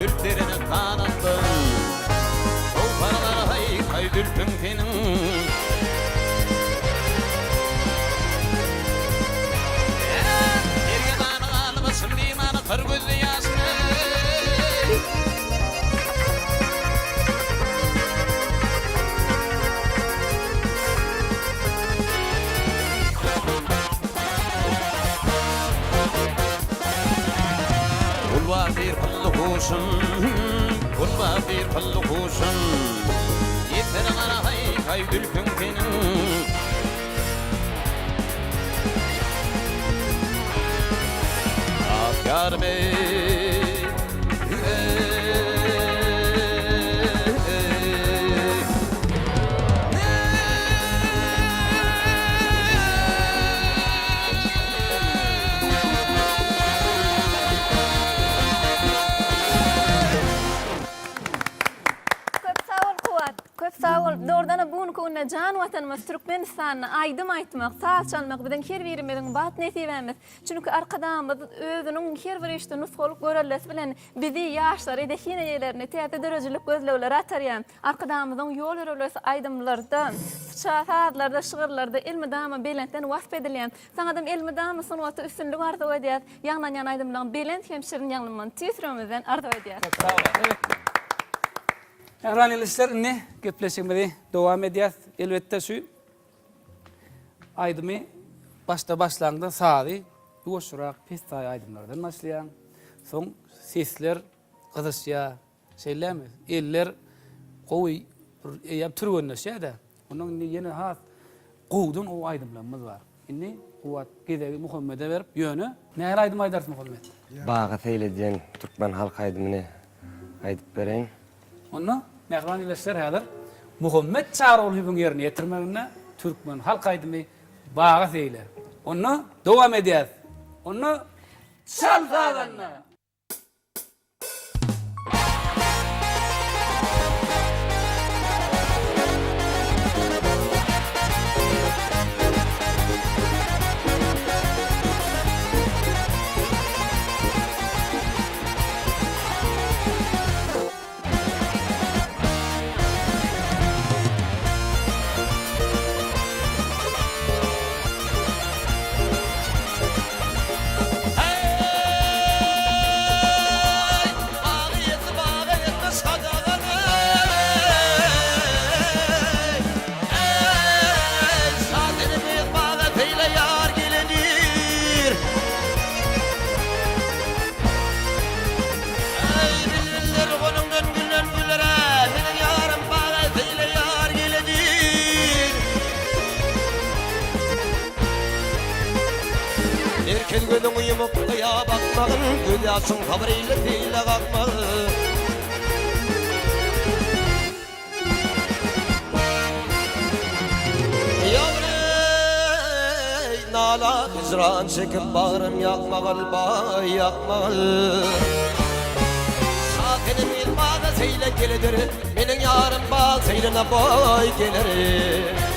Güllerini kanandım Sol paralar hay dülpün senin Yerge bana almasın limanı kır gözü yaşlı Kulva bir pullu kuşun Kulva bir pullu kuşun Yeter bana hay dülpün senin Yar bey Doğrudan bunu konu can vatanımız Türkmenistan aydım aytmak, saz çalmak bilen her birimizin bat nesibemiz. Çünkü arkadan özünün her bir işte nusxoluk görülmesi bilen bizi yaşlar edekine yerlerine tiyatro derecelilik gözlevler ataryan. Arkadanımızın yol örülmesi aydımlarda, sazlarda, şığırlarda ilmi dama belenten vasf edilen. Sanadım ilmi dama sunuatı üstünlük arzu ediyat. Yandan yan aydımdan belent hemşirin yanılman tüsrümüzden arzu ediyat. Sağ olun. Ranilistler ne gepleşmedi devam ediyat elbette şu aydımı başlangıçta sağdı yoşurak pis aydımlardan başlayan son sesler kızışya şeyler mi eller koy yap türgönleşe de onun yeni has qudun o aydımlarımız var. Inni kuvvet gideri Muhammed'e verip yönü ne aydım aydarsın Muhammed? Bağa seylediyen Türkmen halk aydımını aydıp bereyim. Onu mehran ileşler hazır. Muhammed Çağrıoğlu hübün yerini yetirmegine Türkmen halk aydımı bağa seyler. Onu devam ediyaz. Onu çal sağdanına. Erken gözün uyumup kıya bakmağın Göz yaşın kabarıyla değil kalkmağın Yavrey nala hicran çekip bağrım yakmağın Bağ yakmağın Sakinim il bağı seyle gelidir Benim yarım bağ seyline boy gelir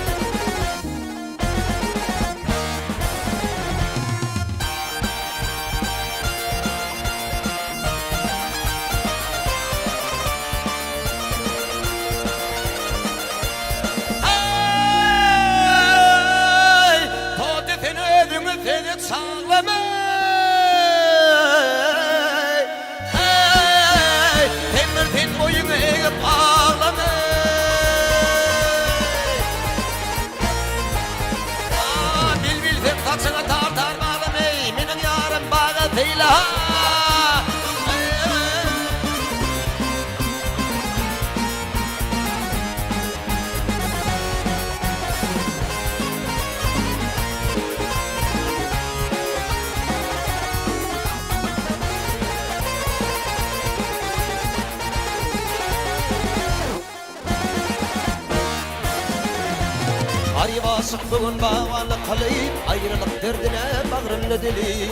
Arivasık bugün bağlı kalayım Ayrılık derdine bağrımla deliyim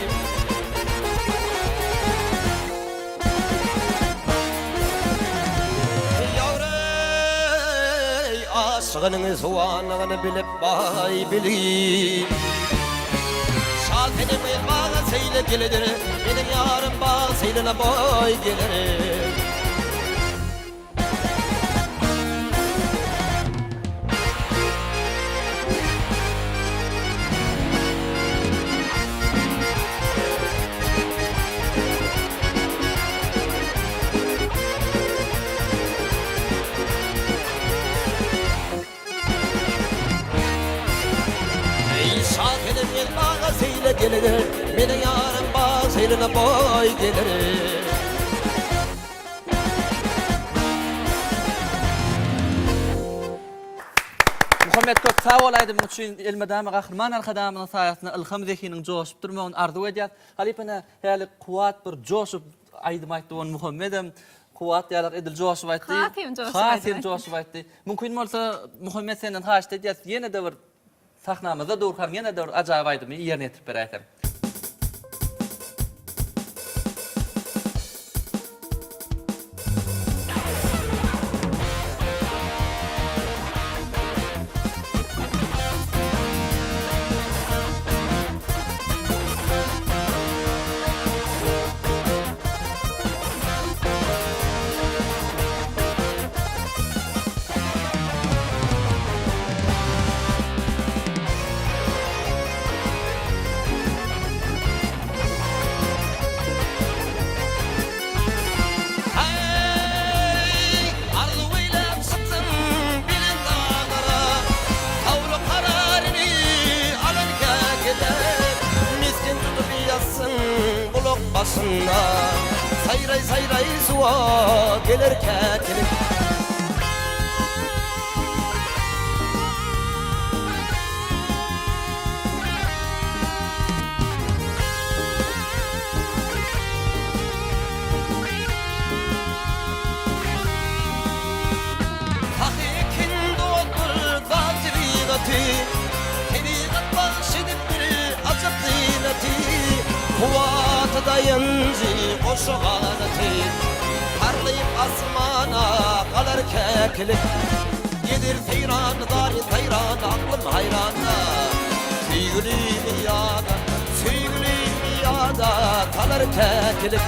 Yavrey asığının soğanlığını bilip bay bileyim Şaltenim el bağlı seyle gelir, benim yarım bağ seylene boy gelir. Bağa seyle gelir, mene yarım bağ seylene boy gelir. Muhammed köp sağ olaydı bu üçün elmedame gahırman arkadamının sayasında ilham zekinin coşup durmağın ardı ediyat. Halipene hali kuvat bir coşup aydım aytdı on Muhammed'im. Kuvat yalar edil coşup aytdı. Hasim coşup aytdı. Mümkün olsa Muhammed senden haşt ediyat yine de bir sahnamızda durkar yine de bir acayip aydım yerine getirip beraytem. Sayray sayray suwa gelir kekilik. Hakikin doğdur zatibigati, tebigat bahşedip bir acap zineti. Kuvatı dayanıcı koşuğanatı, parlayıp asmana kalır keklik. Yedir seyran, darin tayran, aklım hayrana. Sevgilim yada, sevgilim yada kalır keklik.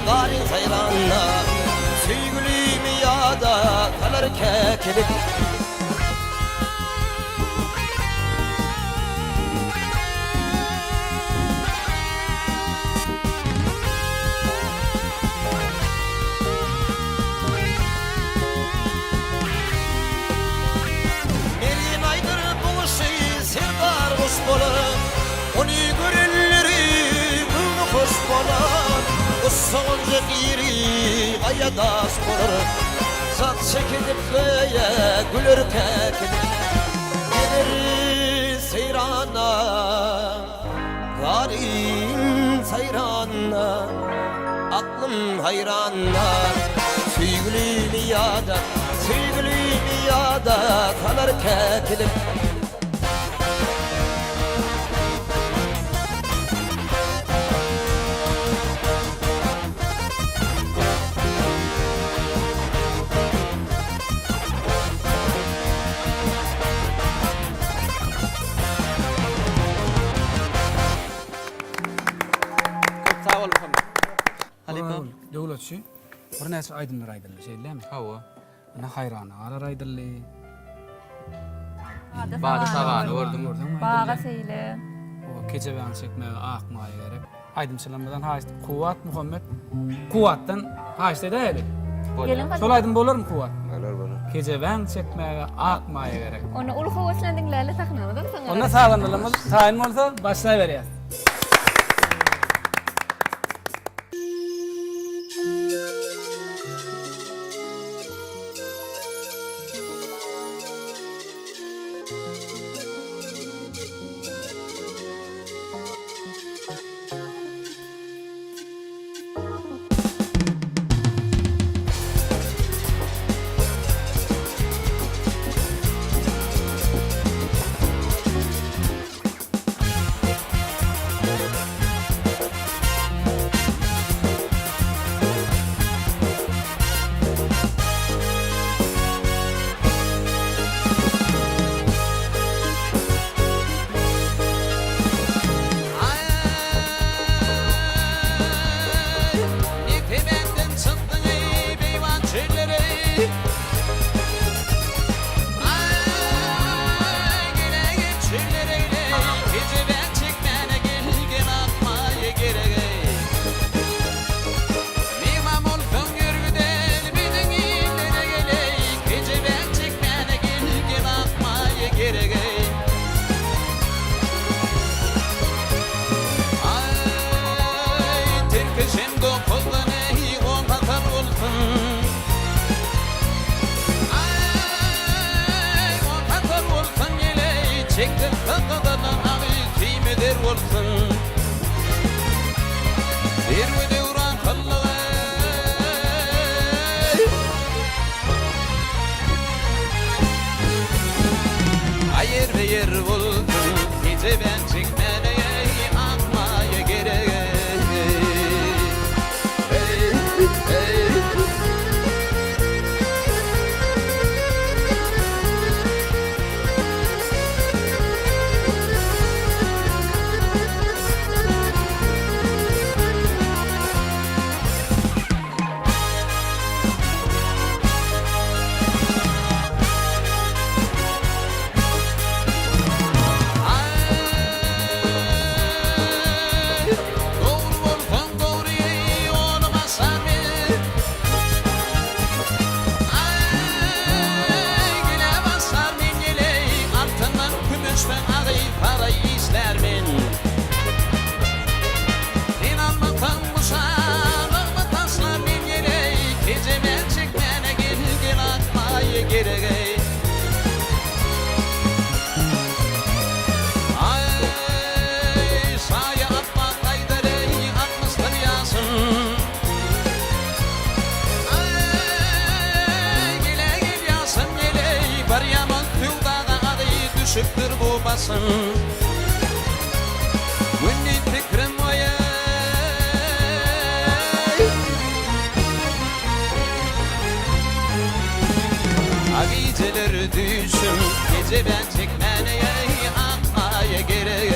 Darin sayranla, sevgilim yada kalır kekilik. Merin aydır bu şey serdar hoş bolar, onu görenleri gülü hoş bolar. Soğunca iri ayadas bolar, zat çekilip köye gülür kekilik. Gelir seyrana, darin sayranla, aklım hayranla. Sevgilim yada, sevgilim yada kalır kekilik. Devletçi, bir näçe aydınlar aydınlar şeylemi? Hawa. Ana hayrana, arar aydınlı. Bağda savanı gördüm. Bağa seyle. O keçe ben çekmeye akmaya gerek. Aydın selamdan haşt. Kuvat Muhammed. Kuvattan haşt edeydi. Gelin hadi. Şol aydym bolarmy kuwat? Olur. Keceben çekmege akmaya gerek. Onu ulu havaslan dinlerle takınamadım sana. Onda sağlanalımız tayin olsa başlayıverýär. Benden çıktın ey beyvan çölleri. Gele gel çöllere gece ben çekmene gelgen atmaya gerek. Mimam olsun görgüden bizim illere gele gece ben çekmene gelgen atmaya gerek. Terkeşim dokuldan ey on patar olsun. On patar olsun yele çektim kakadan abi kıymeder olsun. Bir öde uğran kallığı ayır ve yer olsun. Gece ben çekmene atmaya gerek. Doğru olsun doğru ey olmasa güle basar min yele altından gümüş ben ağayı parayı izler min. İnanmaktan muşanlık taslar min yele gece ben çekmene gelgin atmaya gerek. Saya atma kaydere atmışlar yasın. Gele gel yasın gele var yaman tüvdağa adı düşüktür bu basın. Günni fikrim oya geceler düşün gece ben çekmene atmaya gerek.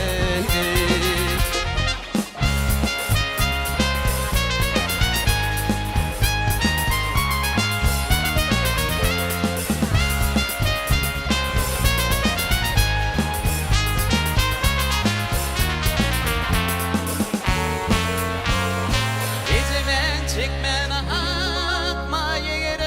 Gece ben çekmene atmaya gerek.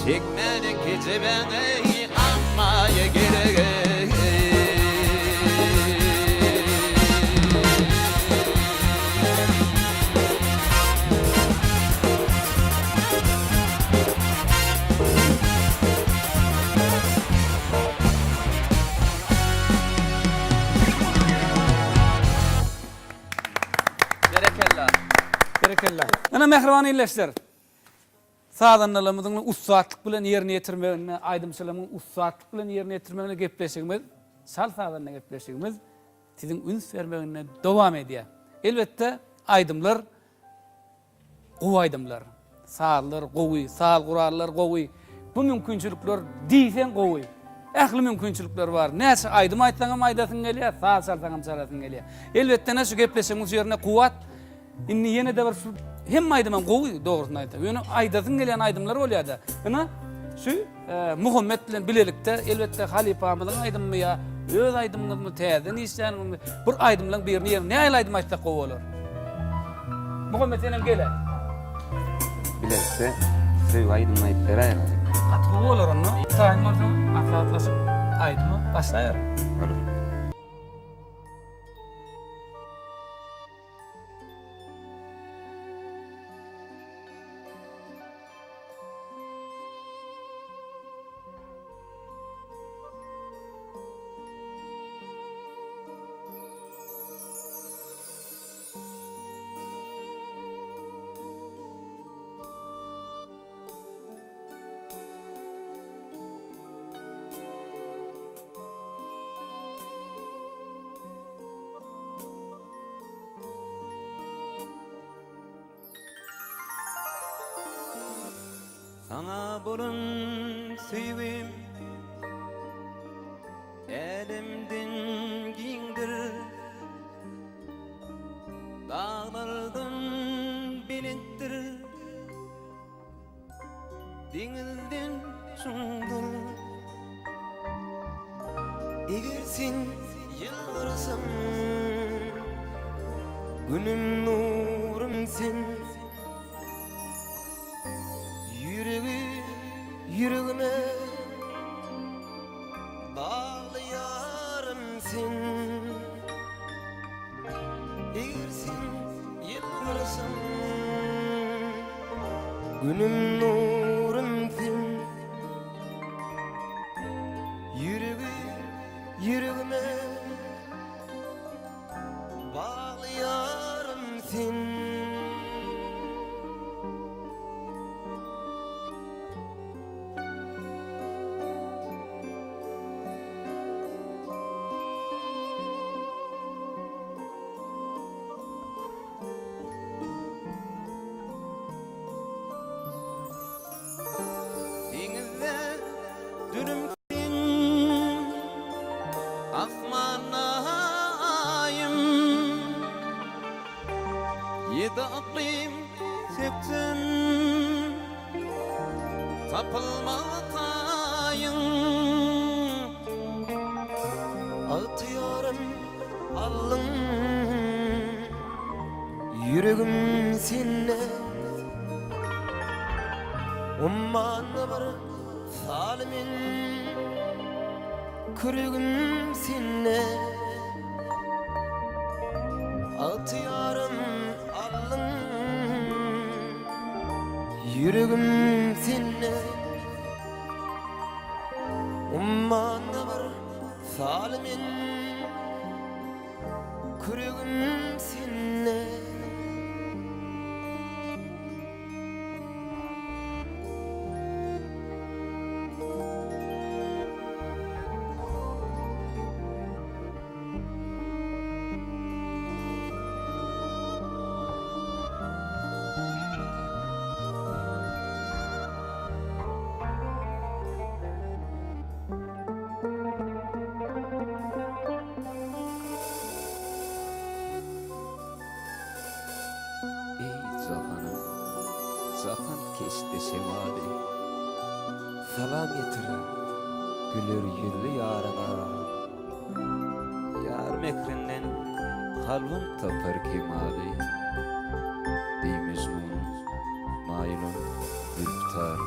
Çekmene gece ben atmaya gerek. Berekella. Berekella. Ana mehriban illeşler. Sağdanlarımızın ussaatlyk bilen ýerine ýetirmegine, aýdymçylygyň ussaatlyk bilen ýerine ýetirmegine gepleşigimiz, sal sağdanna gepleşigimiz siziň üns bermegine dowam edýär. Elbetde aýdymlar, gowy aýdymlar, sağlar gowy, sağ gurallar gowy. Bu mümkinçilikler diýsen gowy. Ähli mümkinçilikler bar. Näçe aýdym aýtsaňam aýdasyň gelýär, sağ salsaňam salasyň gelýär. Elbetde näçe gepleşigimiz ýerine kuwat. Inni ýene de bir hem aýdymam gowy dogrusyny aýtar. Ýöne aýdasyň gelen aýdymlar bolýar. Ina şu Muhammed bilen bilelikde elbetde halifamyzyň aýdymy ýa öz aydymyňyzy täze niýişläni bir aydymlaň birini ýerine näme aýdyp aýtsak gowy bolar. Muhammed senem gele. Biletse, söýüp aýdym aýdyp berýär. Atly bolar onu. Taýyn bolsa atlatlaşyp aýdymy başlaýar. Sana burun süýbüm elimden giňdir dağlardan bilindir diňizden şundur eger sen ýylgyrasam günüm nurum sen yüreğime bağlayarım sen eğer sen yılgırasın günüm nurum sen yüreğime bağlayarım sen Yedaqlim septin tapılmalıyım Atıyorum alın yüreğim seninle Ummanı var salimin kürüğüm seninle Atıyorum alın yüreğim seninle Ummanı var salimin kürüğüm seninle Zapan keçti şemali Salam getirin gülür yüzlü yarına Yar mekrinden kalbim tapar kemali Ey mecnun mailun ürptar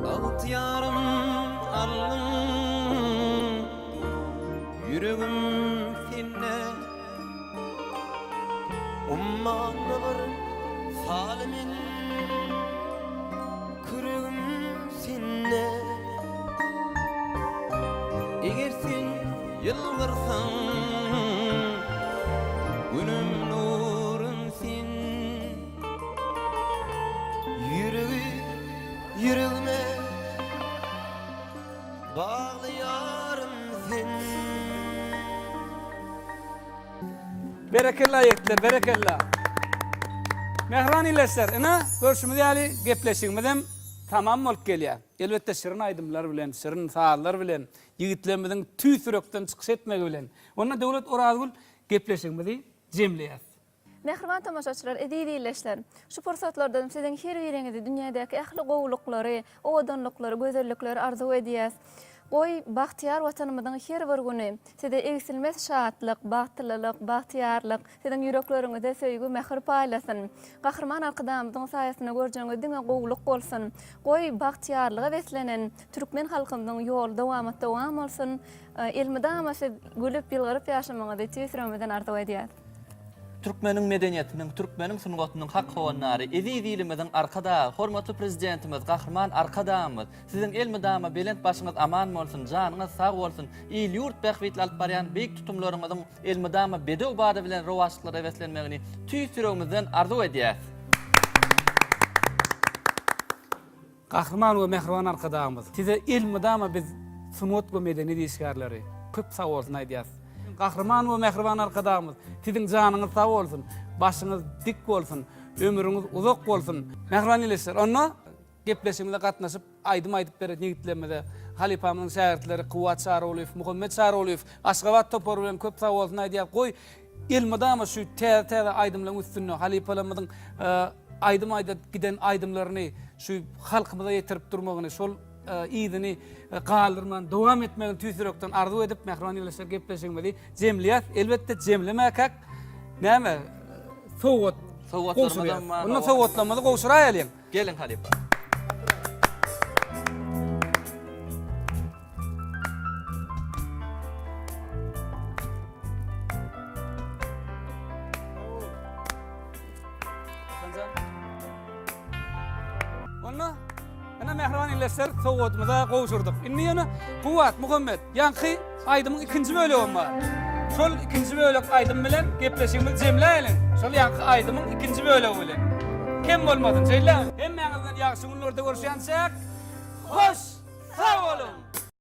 Alt yarım alın yüreğim seninle Ummanı var salimin kürüğüm seninle Eğer sen yılgırsan günüm nurun sen yüreğime bağlayarım sen Berekella yetler, berekella. Mehran ilesler, ina görüşümüz ýaly gepleşigimizem tamam bolup gelýär. Elbetde şirin aydymlar bilen, şirin saallar bilen, ýigitlerimiziň tüý sürekden çykyş etmegi bilen. Onda Döwlet Orazgul gepleşigimizi jemleýär. Mehriban tamaşaçylar, ediýleşler. Şu pursatlardan siziň her biriňizi dünýädäki ähli gowluklary, owadanlykları, gözellikleri arzu edýäs. Goý bahtiýar watanymyzyň her bir güni size egsilmez şatlyk, bagtlylyk, bahtiýarlyk, siziň ýürekleriňizde söýgü, mehr paýlasyn. Gahrman arkadamyzyň saýasyna görjeňiz diňe gowluk bolsun. Goý bahtiýarlyga beslenen türkmen halkymyzyň ýoly dowam bolsun. Elmydama siz gülüp ýylgyryp ýaşamagyňyzy tüýsüremeden arzu edýär. Türkmenin medeniyetinin, Türkmenin sungatynyň hak howannary, ediýilimizin arkada, hormatly prezidentimiz, gahrman arkadamyz, siziň elmydama belent başyňyz aman bolsun, janyňyz sag bolsun, il ýurt bähwitli alyp barýan beýik tutumlaryňyzyň elmydama bedew bady bilen rowaşlyklara weslenmegini tüýsüremizden arzu edýär. Gahrman we mehriban arkadaşymyz. Size elmydama biz sunwat we medeni işgärleri köp sag bolsun aýdýas. Gahrman we mehriban arkadaşymyz. Siziň janyňyz sag bolsun, başyňyz dik bolsun, ömrüňiz uzak bolsun. Mehriban ileşler. Onda gepleşimde gatnaşyp aýdym aýdyp beren ýigitlerimize Halipamyň şähertleri Kuwat Şaroğluýew, Muhammed Şaroğluýew, Aşgabat topar bilen köp sag bolsun aýdýar. Goý elmydama şu täze aýdymlaryň üstünde Halipalarymyň aýdym aýdyp giden aýdymlaryny şu halkymyza ýetirip durmagyny, şol ýygyny galdyrman dowam etmegini tüýsürekden arzu edip mehriban ýylyşlar gepleşigmeli. Jemliýet elbetde jemlemäk näme? Sowgat. Sowgatlarymyzdan Onu sowgatlamada gowşuraýalyň. Gelin Halipa. Onu ana mehriban ýylyşlar sowgatmyza gowşurdyk. Inni ýene Kuwat Muhammed ýanky aýdymyň ikinji bölegi bar. Şol ikinji bölek aýdym bilen gepleşigimiz jemläýälen. Şol ýanky aýdymyň ikinji bölegi bilen. Kim bolmadyn, şeýle. Hemmeňizden ýagşy günlerde görüşýänçek. Hoş, sag bolun.